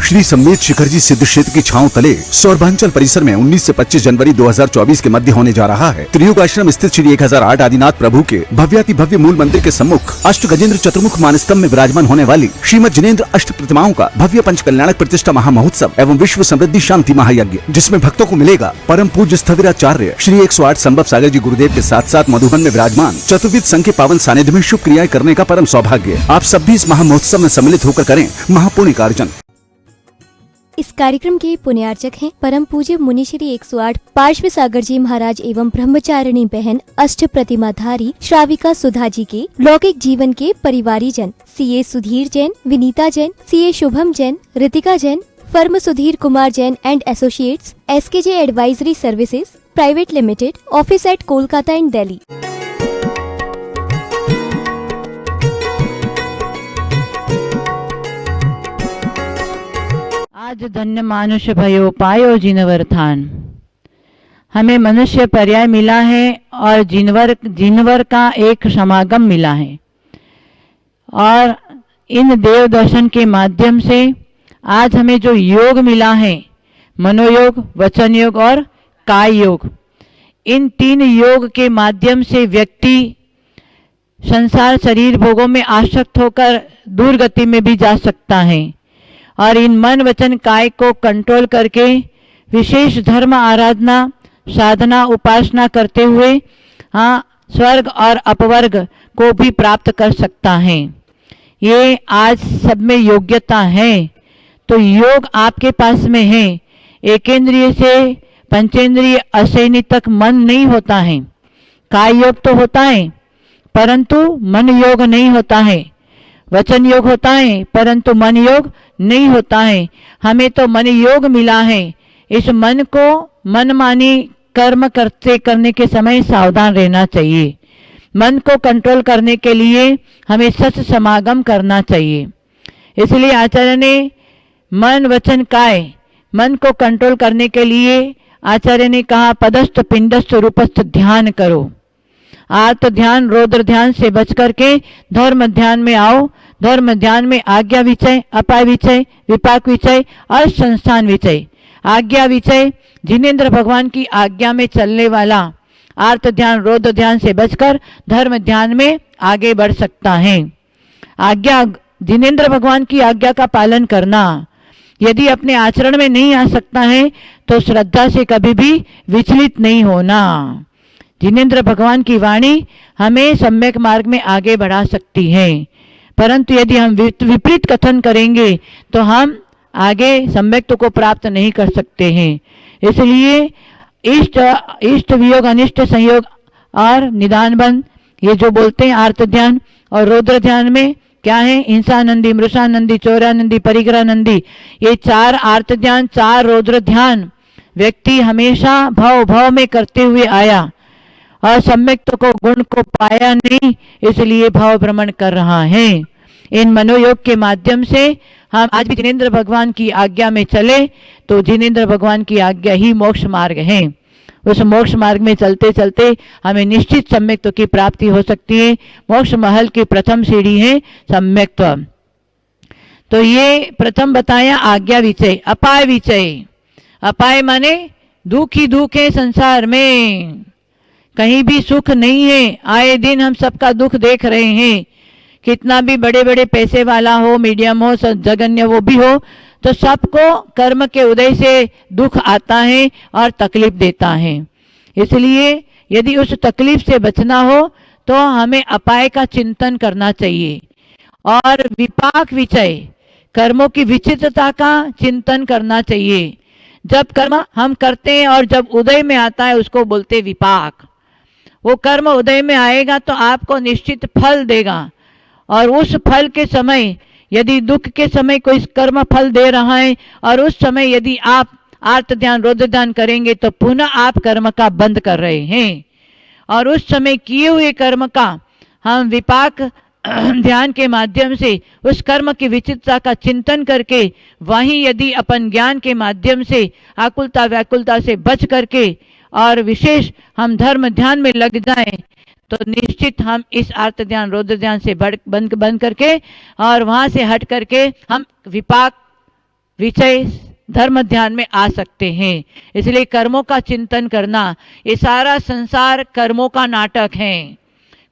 श्री सम्मेत शिखरजी सिद्ध क्षेत्र की छांव तले सौरभांचल परिसर में 19 से 25 जनवरी 2024 के मध्य होने जा रहा है। त्रियुग आश्रम स्थित श्री 1008 आदिनाथ प्रभु के भव्याति भव्य मूल मंदिर के सम्मुख अष्ट गजेंद्र चतुर्मुख मानस्तंभ में विराजमान होने वाली श्रीमद जिनेन्द्र अष्ट प्रतिमाओं का भव्य पंच कल्याणक प्रतिष्ठा महामहोत्सव एवं विश्व समृद्धि शांति महायज्ञ, जिसमें भक्तों को मिलेगा परम पूज्य स्थविराचार्य श्री 108 संभव सागर जी गुरुदेव के साथ साथ मधुबन में विराजमान चतुर्विद संघ के पावन सानिध्य में शुभ क्रियाएं करने का परम सौभाग्य। आप सब भी इस महामहोत्सव में सम्मिलित होकर करें महापुण्य कार्जन। इस कार्यक्रम के पुण्यार्चक हैं परम पूज्य मुनि श्री 108 पार्श्व सागर जी महाराज एवं ब्रह्मचारिणी बहन अष्ट प्रतिमाधारी श्राविका सुधा जी के लौकिक जीवन के परिवारी जन CA Sudhir Jain, Vinita Jain, CA Shubham Jain, Ritika Jain, firm Sudhir Kumar Jain and associates, SKJ advisory services private limited, office at Kolkata and Delhi. आज धन्य मानुष भयो पायो जिनवर थान। हमें मनुष्य पर्याय मिला है और जिनवर का एक समागम मिला है, और इन देव दर्शन के माध्यम से आज हमें जो योग मिला है, मनोयोग, वचन योग और काय योग, इन तीन योग के माध्यम से व्यक्ति संसार शरीर भोगों में आसक्त होकर दूर गति में भी जा सकता है, और इन मन वचन काय को कंट्रोल करके विशेष धर्म आराधना साधना उपासना करते हुए स्वर्ग और अपवर्ग को भी प्राप्त कर सकता है। ये आज सब में योग्यता है। तो योग आपके पास में है। एकेंद्रिय से पंचेंद्रिय अशेनी तक मन नहीं होता है। काय योग तो होता है परंतु मन योग नहीं होता है। वचन योग होता है परंतु मन योग नहीं होता है। हमें तो मन योग मिला है। इस मन को मनमानी कर्म करने के समय सावधान रहना चाहिए। मन को कंट्रोल करने के लिए हमें सच समागम करना चाहिए। इसलिए आचार्य ने मन वचन काय, मन को कंट्रोल करने के लिए आचार्य ने कहा पदस्थ पिंडस्थ रूपस्थ ध्यान करो। आर्त ध्यान रौद्र ध्यान से बच करके धर्म ध्यान में आओ। धर्म ध्यान में आज्ञा विचय, अपाय विचय, विपाक विचय और संस्थान विचय। आज्ञा विचय जिनेन्द्र भगवान की आज्ञा में चलने वाला आर्त ध्यान रौद्र ध्यान से बचकर धर्म ध्यान में आगे बढ़ सकता है। आज्ञा जिनेन्द्र भगवान की आज्ञा का पालन करना। यदि अपने आचरण में नहीं आ सकता है तो श्रद्धा से कभी भी विचलित नहीं होना। जिनेन्द्र भगवान की वाणी हमें सम्यक मार्ग में आगे बढ़ा सकती है, परंतु यदि हम विपरीत कथन करेंगे तो हम आगे सम्यक्त को प्राप्त नहीं कर सकते हैं। इसलिए इष्ट वियोग अनिष्ट संयोग और निदान बंद, ये जो बोलते हैं आर्त ध्यान और रौद्र ध्यान में क्या है, हिंसानंदी, मृषानंदी, चौरानंदी, परिग्रहानंदी, ये चार आर्त ध्यान चार रौद्र ध्यान व्यक्ति हमेशा भव में करते हुए आया और सम्यक्त को गुण को पाया नहीं, इसलिए भाव भ्रमण कर रहा है। इन मनोयोग के माध्यम से हम आज भी जिनेन्द्र भगवान की आज्ञा में चले तो जिनेन्द्र भगवान की आज्ञा ही मोक्ष मार्ग है। उस मोक्ष मार्ग में चलते चलते हमें निश्चित सम्यक्त्व की प्राप्ति हो सकती है। मोक्ष महल की प्रथम सीढ़ी है सम्यक्त्व। तो ये प्रथम बताया आज्ञा विचय। अपाय विचय, अपाय माने दुख ही दुख है संसार में, कहीं भी सुख नहीं है। आए दिन हम सबका दुख देख रहे हैं। कितना भी बड़े बड़े पैसे वाला हो, मीडियम हो, जगन्य वो भी हो, तो सबको कर्म के उदय से दुख आता है और तकलीफ देता है। इसलिए यदि उस तकलीफ से बचना हो तो हमें अपाय का चिंतन करना चाहिए। और विपाक विचय, कर्मों की विचित्रता का चिंतन करना चाहिए। जब कर्म हम करते हैं और जब उदय में आता है उसको बोलते विपाक। वो कर्म उदय में आएगा तो आपको निश्चित फल देगा, और उस फल के समय यदि दुख के समय कोई कर्म फल दे रहा है और उस समय यदि आप आर्त ध्यान रौद्र ध्यान करेंगे तो पुनः आप कर्म का बंद कर रहे हैं, और उस समय किए हुए कर्म का हम विपाक ध्यान के माध्यम से उस कर्म की विचित्रता का चिंतन करके वहीं यदि अपन ज्ञान के माध्यम से आकुलता व्याकुलता से बच करके और विशेष हम धर्म ध्यान में लग जाएं तो निश्चित हम इस आर्त ध्यान रौद्र ध्यान से बंद करके और वहां से हट करके हम विपाक विषय धर्म ध्यान में आ सकते हैं। इसलिए कर्मों का चिंतन करना, ये सारा संसार कर्मों का नाटक है।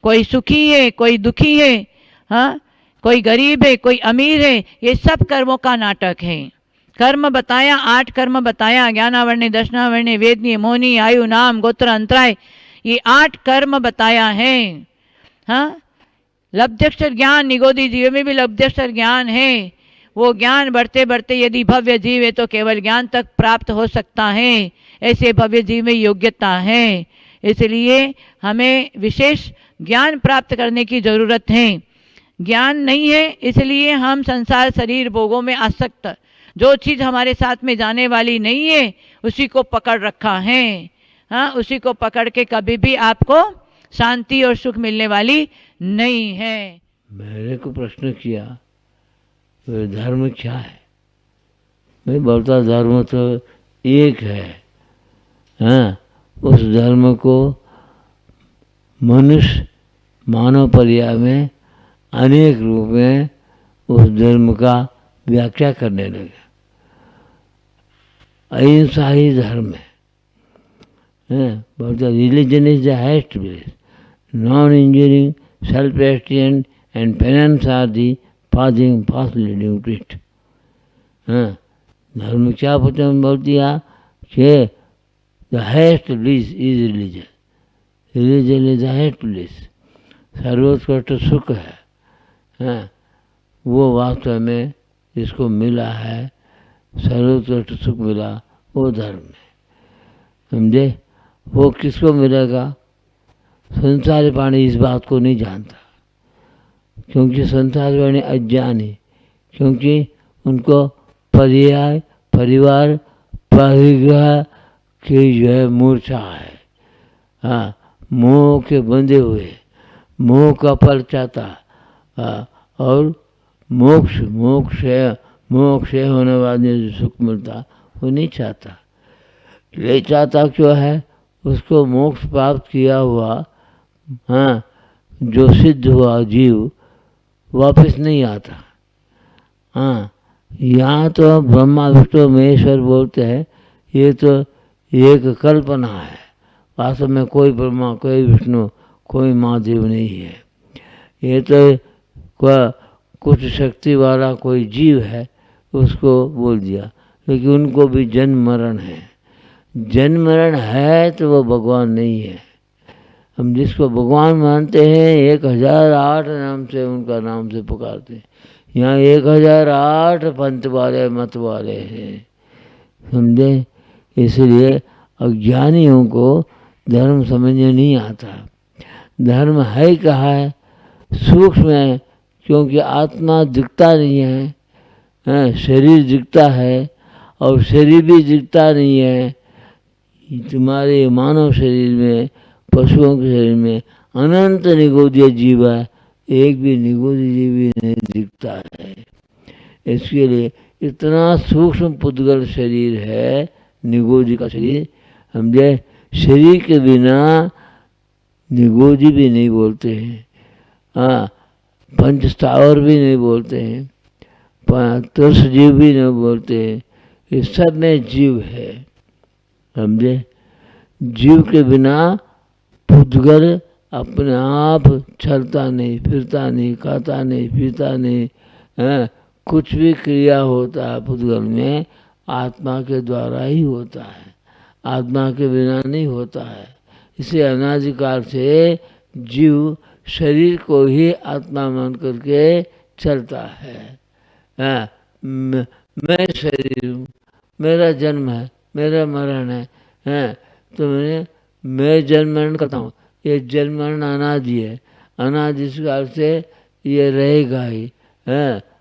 कोई सुखी है, कोई दुखी है, हाँ, कोई गरीब है, कोई अमीर है, ये सब कर्मों का नाटक है। कर्म बताया, 8 कर्म बताया, ज्ञानावरण्य, दर्शनावरण्य, वेदनीय, मोहनी, आयु, नाम, गोत्र, अंतराय, ये 8 कर्म बताया है। हाँ, लब्ध्यक्षर ज्ञान, निगोदी जीव में भी लब्ध्यक्षर ज्ञान है। वो ज्ञान बढ़ते बढ़ते यदि भव्य जीव है तो केवल ज्ञान तक प्राप्त हो सकता है। ऐसे भव्य जीव में योग्यता है। इसलिए हमें विशेष ज्ञान प्राप्त करने की जरूरत है। ज्ञान नहीं है इसलिए हम संसार शरीर भोगों में आसक्त, जो चीज़ हमारे साथ में जाने वाली नहीं है उसी को पकड़ रखा है। हाँ, उसी को पकड़ के कभी भी आपको शांति और सुख मिलने वाली नहीं है। मेरे को प्रश्न किया धर्म क्या है। मैं बोलता धर्म तो एक है। हाँ, उस धर्म को मनुष्य मानव पर्याय में अनेक रूप में उस धर्म का व्याख्या करने लगे। अहिंसा ही धर्म है। बोलता religion is the highest bliss, non injuring, self restraint and penance are the path leading to it. हाँ, धर्म क्या बोल दिया कि the highest bliss is religion, religion is the highest bliss, सर्वोत्कृष्ट सुख है। हाँ, वो वास्तव में जिसको मिला है, सर्वोत्कृष्ट सुख मिला, वो धर्म है। समझे? वो किसको मिलेगा? संसारी प्राणी इस बात को नहीं जानता, क्योंकि संसारी प्राणी अज्ञान है, क्योंकि उनको पर्याय, परिवार, परिग्रह की जो है मूर्छा है। हाँ, मोह के बंधे हुए, मोह का फल चाहता। और मोक्ष होने वाले जो सुख मिलता वो नहीं चाहता। ये चाहता क्यों है? उसको मोक्ष प्राप्त किया हुआ, हाँ, जो सिद्ध हुआ जीव वापस नहीं आता। हाँ, यहाँ तो ब्रह्मा विष्णु महेश्वर बोलते हैं, ये तो एक कल्पना है। वास्तव में कोई ब्रह्मा, कोई विष्णु, कोई महादेव नहीं है। ये तो कुछ शक्ति वाला कोई जीव है, उसको बोल दिया। लेकिन उनको भी जन्म मरण है। जन्म मरण है तो वो भगवान नहीं है। हम जिसको भगवान मानते हैं 1008 नाम से, उनका नाम से पुकारते हैं। यहाँ 1008 पंथ वाले मत वाले हैं। समझे? इसलिए अज्ञानियों को धर्म समझने नहीं आता। धर्म है कहाँ है? सूक्ष्म है, क्योंकि आत्मा दिखता नहीं है, शरीर दिखता है, और शरीर भी दिखता नहीं है। तुम्हारे मानव शरीर में, पशुओं के शरीर में अनंत निगोदीय जीव है, एक भी निगोदी जीव भी नहीं दिखता है। इसके लिए इतना सूक्ष्म पुद्गल शरीर है, निगोदी का शरीर। समझे? शरीर के बिना निगोदी भी नहीं बोलते हैं। हाँ, पंच स्थावर भी नहीं बोलते हैं, तुष जीव भी नहीं बोलते हैं। इस सब में जीव है। समझे? जीव के बिना पुद्गल अपने आप चलता नहीं, फिरता नहीं, खाता नहीं, पीता नहीं। कुछ भी क्रिया होता है पुद्गल में आत्मा के द्वारा ही होता है, आत्मा के बिना नहीं होता है। इसे अनादिकाल से जीव शरीर को ही आत्मा मान करके चलता है। मैं शरीर हूँ, मेरा जन्म है, मेरा मरण है। तो मैं जन्म मरण करता हूँ। ये जन्म मरण अनादि है, अनादि काल से ये रहेगा ही,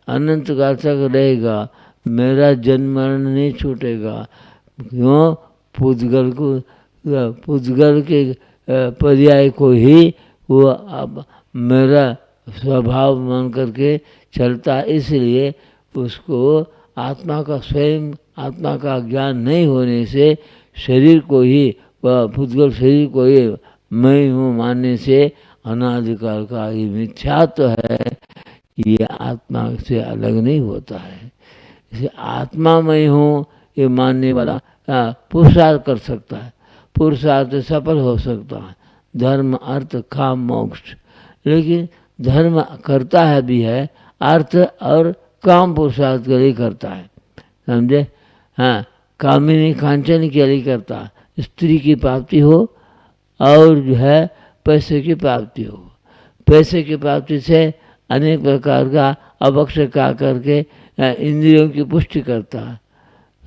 अनंत काल तक रहेगा। मेरा जन्म मरण नहीं छूटेगा। क्यों? पुद्गल के पर्याय को ही वो अब मेरा स्वभाव मान करके चलता। इसलिए उसको आत्मा का स्वयं, आत्मा का ज्ञान नहीं होने से शरीर को ही, पुद्गल शरीर को ही मैं हूँ मानने से अनादिकाल का ये मिथ्यात्व है, ये आत्मा से अलग नहीं होता है। इसे आत्मा में हूँ ये मानने वाला पुरुषार्थ कर सकता है, पुरुषार्थ सफल हो सकता है, धर्म अर्थ काम मोक्ष। लेकिन धर्म करता है भी है, अर्थ और काम पुरुषार्थ के लिए करता है, समझे। हाँ, कामिनी कांचन के लिए करता है, स्त्री की प्राप्ति हो और जो है पैसे की प्राप्ति हो। पैसे की प्राप्ति से अनेक प्रकार का अवक्ष का करके इंद्रियों की पुष्टि करता है,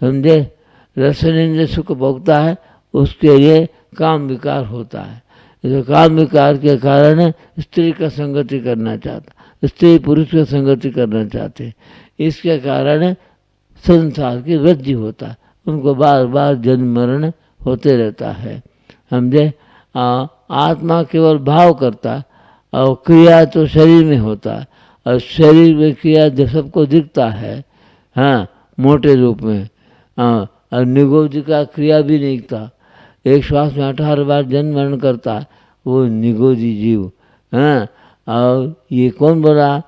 समझे। रसन इंद्र सुख भोगता है, उसके लिए काम विकार होता है। तो काम विकार के कारण स्त्री का संगति करना चाहता, स्त्री पुरुष का संगति करना चाहते, इसके कारण संसार की वृद्धि होता है, उनको बार बार जन्म मरण होते रहता है, समझे। आत्मा केवल भाव करता और क्रिया तो शरीर में होता है, और शरीर में क्रिया जो सबको दिखता है, हाँ, मोटे रूप में। और निगोदी का क्रिया भी नहीं दिखता, एक श्वास में 18 बार जन्म मरण करता है वो निगोदी जीव। हाँ, और ये कौन बोला?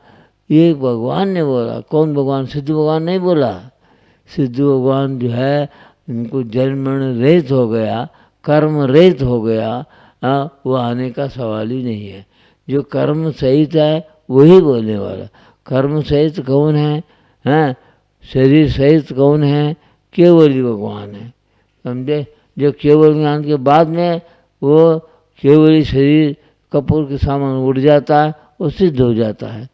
ये भगवान ने बोला। कौन भगवान? सिद्ध भगवान नहीं बोला। सिद्ध भगवान जो है इनको जन्म मरण रहित हो गया, कर्म रहित हो गया, वो आने का सवाल ही नहीं है। जो कर्म सहित है वही बोलने वाला। कर्म सहित कौन है? हैं, शरीर सहित कौन है? केवल ही भगवान है, समझे। जो केवल ज्ञान के बाद में वो केवल ही शरीर कपूर के सामान उड़ जाता है, वो सिद्ध हो जाता है।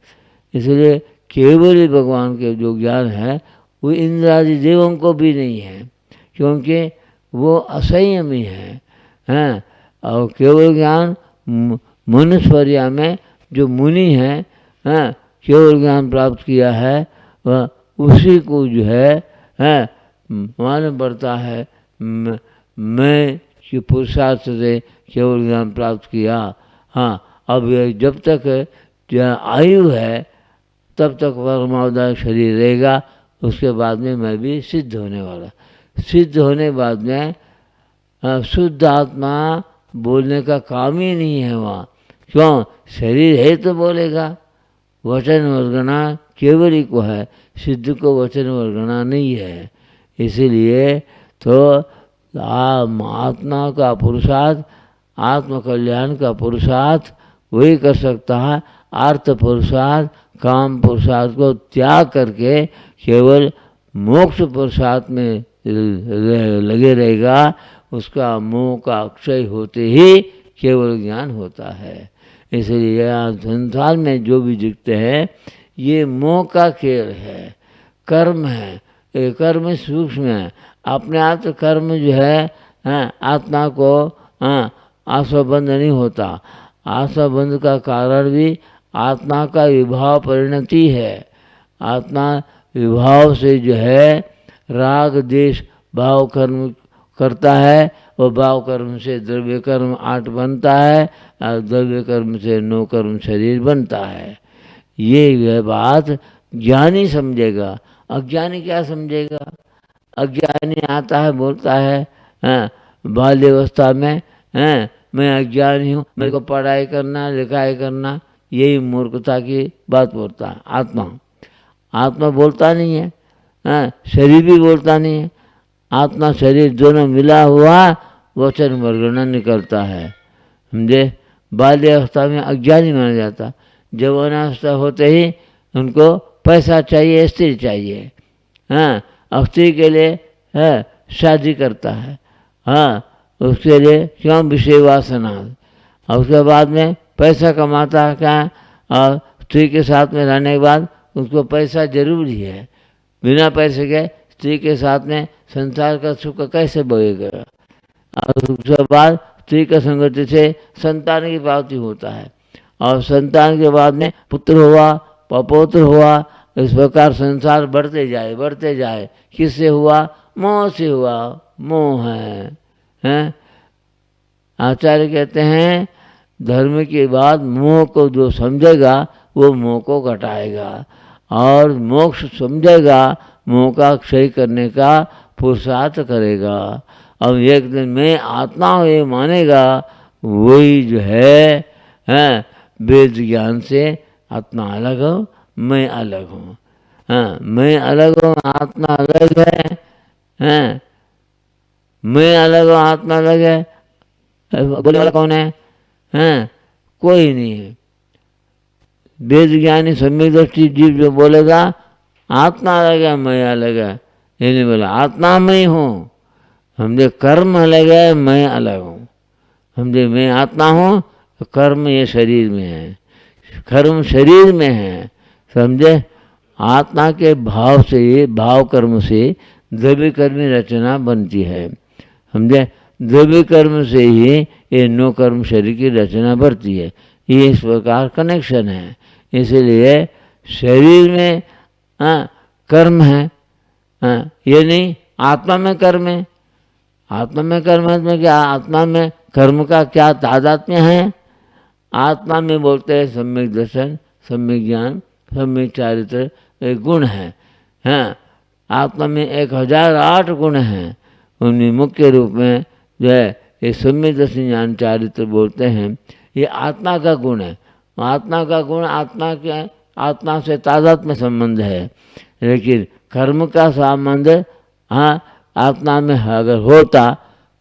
इसलिए केवल ही भगवान के जो ज्ञान है वो इंद्रादि देवों को भी नहीं है, क्योंकि वो असंयमी है। हैं, और केवल ज्ञान मनुष्यवर्या में जो मुनि है, हैं, केवल ज्ञान प्राप्त किया है, वह उसी को जो है मालूम पड़ता है मैं कि पुरुषार्थ से केवल ज्ञान प्राप्त किया। हाँ, अब जब तक आयु है तब तक परमावधान शरीर रहेगा, उसके बाद में मैं भी सिद्ध होने वाला। सिद्ध होने बाद में शुद्ध आत्मा बोलने का काम ही नहीं है वहाँ। क्यों? शरीर है तो बोलेगा। वचन वर्गना केवल ही को है, सिद्ध को वचन वर्गना नहीं है। इसीलिए तो आत्मा का पुरुषार्थ, आत्म कल्याण का पुरुषार्थ वही कर सकता है। अर्थ पुरुषार्थ, काम पुरुषार्थ को त्याग करके केवल मोक्ष पुरुषार्थ में लगे रहेगा, उसका मोह का अक्षय होते ही केवल ज्ञान होता है। इसलिए संसार में जो भी दिखते हैं ये मोह का खेल है, कर्म है। ये कर्म सूक्ष्म है, अपने आप तो कर्म जो है आत्मा को आशाबंध नहीं होता। आशाबंध का कारण भी आत्मा का विभाव परिणति है। आत्मा विभाव से जो है राग देश भाव कर्म करता है, और भाव कर्म से द्रव्य कर्म 8 बनता है, और द्रव्य कर्म से 9 कर्म शरीर बनता है। ये बात ज्ञानी समझेगा, अज्ञानी क्या समझेगा? अज्ञानी आता है बोलता है बाल्यावस्था में मैं अज्ञानी हूँ, मेरे को पढ़ाई करना लिखाई करना, यही मूर्खता की बात बोलता है आत्मा। आत्मा बोलता नहीं है, शरीर भी बोलता नहीं है। आत्मा शरीर दोनों मिला हुआ वचन वर्णना निकलता है, समझे। बाल्यावस्था में अज्ञानी माना जाता, जवानावस्था होते ही उनको पैसा चाहिए, स्त्री चाहिए। हाँ, स्त्री के लिए शादी करता है। हाँ, उसके लिए क्यों? विषय वासना। और उसके बाद में पैसा कमाता है क्या? और स्त्री के साथ में रहने के बाद उसको पैसा जरूरी है। बिना पैसे के स्त्री के साथ में संसार का सुख कैसे बोएगा? और उसके बाद स्त्री का संगति से संतान की प्राप्ति होता है, और संतान के बाद में पुत्र हुआ, पपौत्र हुआ, इस प्रकार संसार बढ़ते जाए। किससे हुआ? मोह से हुआ। मोह है। आचार्य कहते हैं धर्म के बाद मोह को जो समझेगा वो मोह को घटाएगा, और मोक्ष समझेगा मोह का क्षय करने का पुरुषार्थ करेगा। अब एक दिन मैं आत्मा हूँ ये मानेगा, वही जो है वेद ज्ञान से आत्मा अलग हो, मैं अलग हूँ। हाँ, मैं अलग हूँ, आत्मा अलग है, हाँ, मैं अलग हूँ, आत्मा अलग है, बोलने वाला कौन है? हाँ, कोई नहीं है। वेद ज्ञानी सम्यक दृष्टि जीव जो बोलेगा आत्मा अलग है, मैं अलग है, ये नहीं बोला आत्मा मैं हूँ। समझे, कर्म अलग है, मैं अलग हूँ। समझे, मैं आत्मा हूँ, कर्म ये शरीर में है, कर्म शरीर में है। समझे, आत्मा के भाव से, भाव कर्म से द्रव्य कर्मी रचना बनती है। समझे, द्रव्य कर्म से ही ये नो कर्म शरीर की रचना बढ़ती है। ये इस प्रकार कनेक्शन है। इसलिए शरीर में कर्म है, ये नहीं आत्मा में कर्म है। आत्मा में कर्म है में क्या, आत्मा में कर्म का क्या तादात्म्य है? आत्मा में बोलते हैं सम्यक दर्शन, सम्यक ज्ञान, सम्यक चारित्र एक गुण है। हाँ, आत्मा में 1008 गुण हैं। उनमें मुख्य रूप में जो है ये सम्यक दर्शन ज्ञान चारित्र बोलते हैं, ये आत्मा का गुण है। आत्मा का गुण आत्मा से तादात्म्य संबंध है। लेकिन कर्म का संबंध आत्मा में अगर होता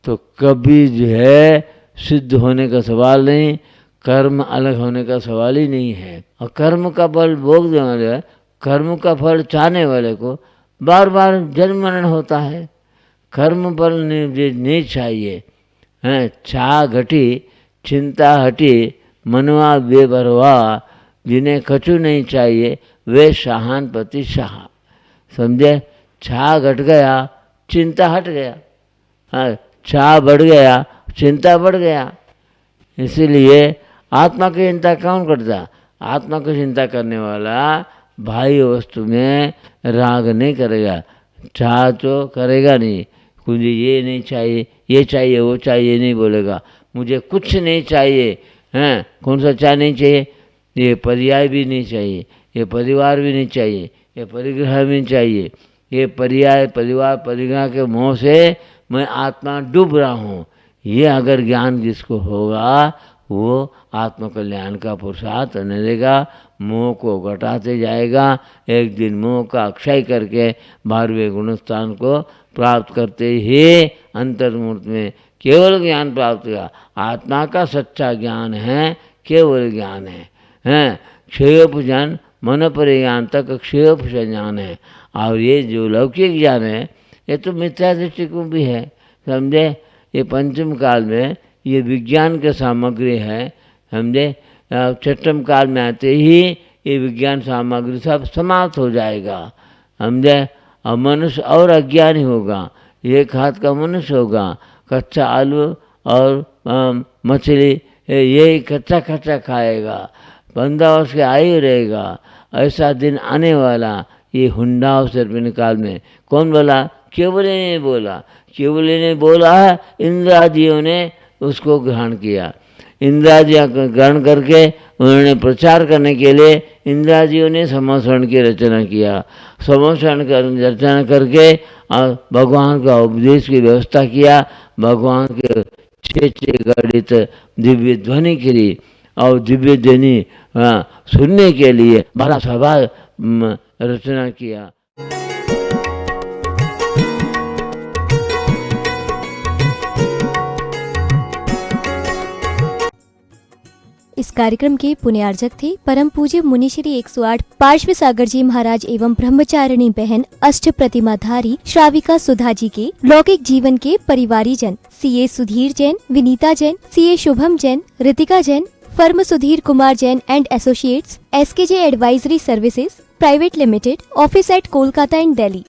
तो कभी जो है सिद्ध होने का सवाल नहीं, कर्म अलग होने का सवाल ही नहीं है। और कर्म का फल भोग देने वाले, कर्म का फल चाहने वाले को बार बार जन्म मरण होता है। कर्म फल नहीं चाहिए, छा घटी चिंता हटी, मनवा बेपरवाह, जिन्हें कछु नहीं चाहिए वे शाहान पति शाह। समझे, छा घट गया, चिंता हट गया, छा बढ़ गया, चिंता बढ़ गया। इसीलिए आत्मा की चिंता कौन करता? आत्मा की चिंता करने वाला बाह्य वस्तु में राग नहीं करेगा, चाह तो करेगा नहीं। मुझे ये नहीं चाहिए, ये चाहिए, वो चाहिए नहीं बोलेगा। मुझे कुछ नहीं चाहिए, कौन सा चाह नहीं चाहिए? ये पर्याय भी नहीं चाहिए, ये परिवार भी नहीं चाहिए, ये परिग्रह भी नहीं चाहिए। ये पर्याय परिवार परिग्रह के मोह से मैं आत्मा डूब रहा हूँ, ये अगर ज्ञान जिसको होगा वो आत्मकल्याण का पुरुषार्थ करने देगा, मोह को घटाते जाएगा। एक दिन मोह का अक्षय करके 12वें गुणस्थान को प्राप्त करते ही अंतर्मूर्त में केवल ज्ञान प्राप्त होगा। आत्मा का सच्चा ज्ञान है, केवल ज्ञान है, क्षयोपजन मन परिज्ञान तक क्षयोपज ज्ञान है। और ये जो लौकिक ज्ञान है ये तो मिथ्या दृष्टिकोण भी है। समझे, ये पंचम काल में ये विज्ञान की सामग्री है। समझे, छठम काल में आते ही ये विज्ञान सामग्री सब समाप्त हो जाएगा। समझे, और मनुष्य और अज्ञानी होगा, एक हाथ का मनुष्य होगा, कच्चा आलू और मछली ये कच्चा कच्चा खाएगा, 15 वर्ष के आयु रहेगा। ऐसा दिन आने वाला ये हुंडा अवसर काल में। कौन बोला? केवल ने बोला, केवल ने बोला है, इंद्रादियों ने उसको ग्रहण किया। इंद्रादियाँ ग्रहण करके उन्होंने प्रचार करने के लिए इंद्रादियों ने समस्वरण की रचना किया। समस्वरण रचना करके और भगवान का उपदेश की व्यवस्था किया। भगवान के 6 गणित दिव्य ध्वनि के लिए और दिव्य ध्वनि सुनने के लिए बड़ा सभा रचना किया। इस कार्यक्रम के पुण्यार्जक थे परम पूज्य मुनि श्री 108 पार्श्व सागर जी महाराज एवं ब्रह्मचारिणी बहन अष्ट प्रतिमाधारी श्राविका सुधा जी के लौकिक जीवन के परिवारी जन CA Sudhir Jain, Vinita Jain, CA Shubham Jain, Ritika Jain, firm Sudhir Kumar Jain and associates, SKJ advisory services private limited, office at Kolkata and Delhi.